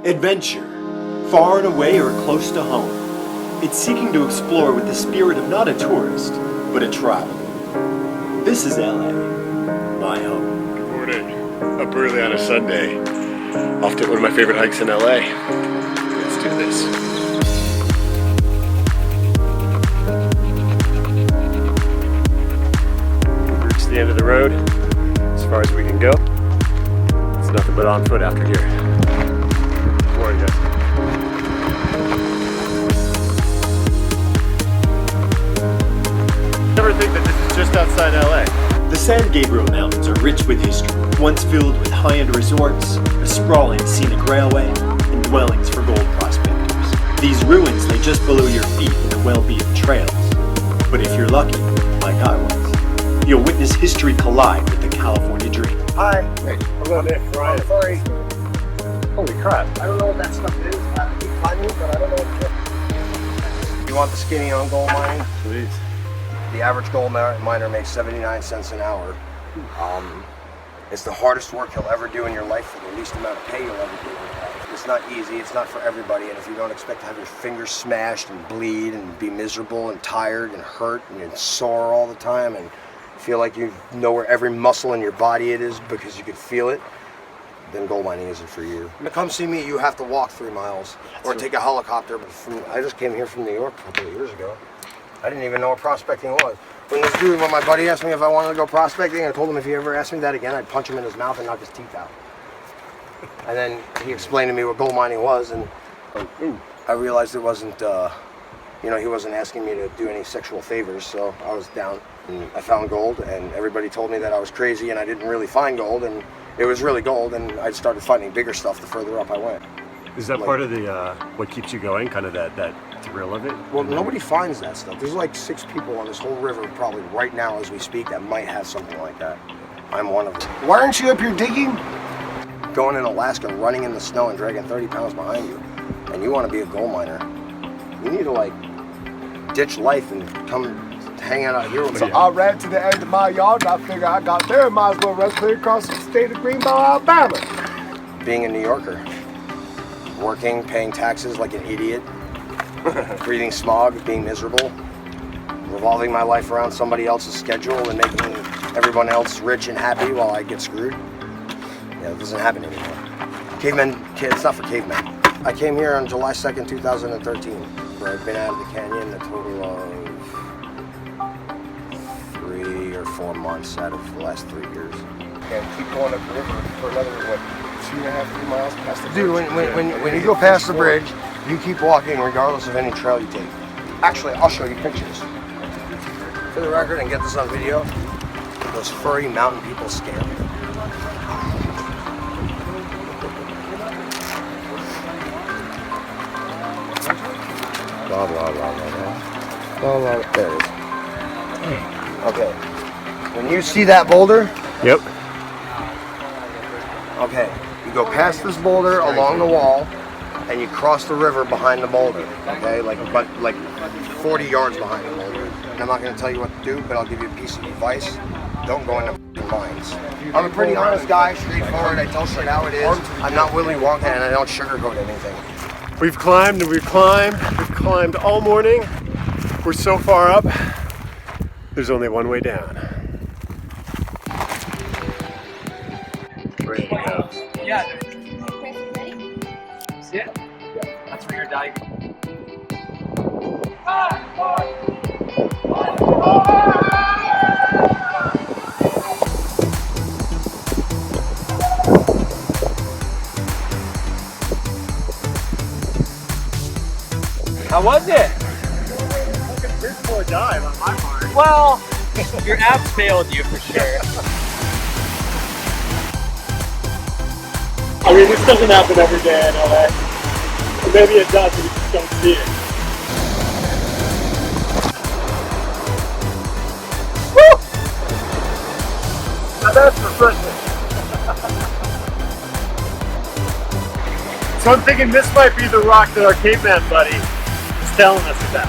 Adventure, far and away or close to home. It's seeking to explore with the spirit of not a tourist, but a traveler. This is LA, my home. Good morning. Up early on a Sunday. Off to one of my favorite hikes in LA. Let's do this. We've reached the end of the road, as far as we can go. It's nothing but on foot after here. Good morning, guys. Never think that this is just outside LA. The San Gabriel Mountains are rich with history, once filled with high-end resorts, a sprawling scenic railway, and dwellings for gold prospectors. These ruins lay just below your feet in the well-beaten trails. But if you're lucky, like I was, you'll witness history collide with the California dream. Hi. Hey, hello, Nick. Ryan. I'm sorry. Holy crap. I don't know what that stuff is. I keep climbing, but I don't know what it is. You want the skinny on gold mining? Please. The average gold miner makes 79 cents an hour. It's the hardest work you'll ever do in your life for the least amount of pay you'll ever do in your life. It's not easy, it's not for everybody, and if you don't expect to have your fingers smashed and bleed and be miserable and tired and hurt and you're sore all the time and feel like you know where every muscle in your body it is because you can feel it, then gold mining isn't for you. To come see me, you have to walk 3 miles or take a helicopter. I just came here from New York a couple of years ago. I didn't even know what prospecting was. When my buddy asked me if I wanted to go prospecting, I told him if he ever asked me that again, I'd punch him in his mouth and knock his teeth out. And then he explained to me what gold mining was, and I realized it wasn't, he wasn't asking me to do any sexual favors, so I was down. And I found gold, and everybody told me that I was crazy and I didn't really find gold, and it was really gold, and I started finding bigger stuff the further up I went. Is that part of the what keeps you going, kind of that thrill of it? Well, nobody finds that stuff. There's like 6 people on this whole river probably right now as we speak that might have something like that. I'm one of them. Why aren't you up here digging? Going in Alaska, running in the snow and dragging 30 pounds behind you, and you want to be a gold miner, you need to like ditch life and come hang out here with me. I ran to the end of my yard and I figured I got there, might as well run clear across the state of Greenbow, Alabama. Being a New Yorker, working, paying taxes like an idiot, breathing smog, being miserable, revolving my life around somebody else's schedule and making everyone else rich and happy while I get screwed. Yeah, it doesn't happen anymore. Cavemen, it's not for cavemen. I came here on July 2nd, 2013, where I've been out of the canyon a total of 3 or 4 months out of the last 3 years. And keep going up the river for another, 2.5, 3 miles past the bridge. Dude, when you go past the bridge, you keep walking regardless of any trail you take. Actually, I'll show you pictures. For the record, and get this on video, those furry mountain people scare me. Blah, blah, blah, blah, blah. Blah, blah. There it is. Okay. When you see that boulder, Yep. okay, you go past this boulder along the wall, and you cross the river behind the boulder. Okay, like 40 yards behind the boulder. And I'm not going to tell you what to do, but I'll give you a piece of advice: don't go into mines. I'm a pretty honest guy, straightforward. I tell shit how it is. I'm not Willy Wonka, and I don't sugarcoat anything. We've climbed and we've climbed. We've climbed all morning. We're so far up. There's only one way down. Ready to go. Yeah. See it? That's where you're diving. How was it? Pretty poor dive on my part. Well, your abs failed you for sure. I mean, this doesn't happen every day in LA. Or maybe it does, but you just don't see it. Woo! Now that's refreshing. So I'm thinking this might be the rock that our caveman buddy is telling us about.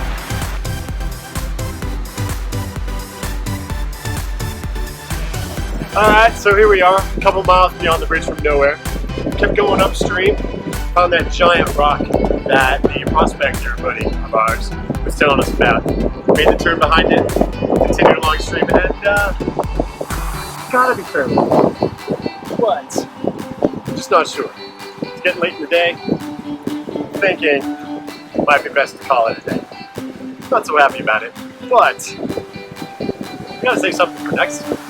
Alright, so here we are, a couple miles beyond the bridge from nowhere. Kept going upstream, Found that giant rock that the prospector buddy of ours was telling us about. Made the turn behind it, continued along stream, and gotta be fairly close. But I'm just not sure. It's getting late in the day. Thinking it might be best to call it a day. Not so happy about it, but we gotta save something for next time.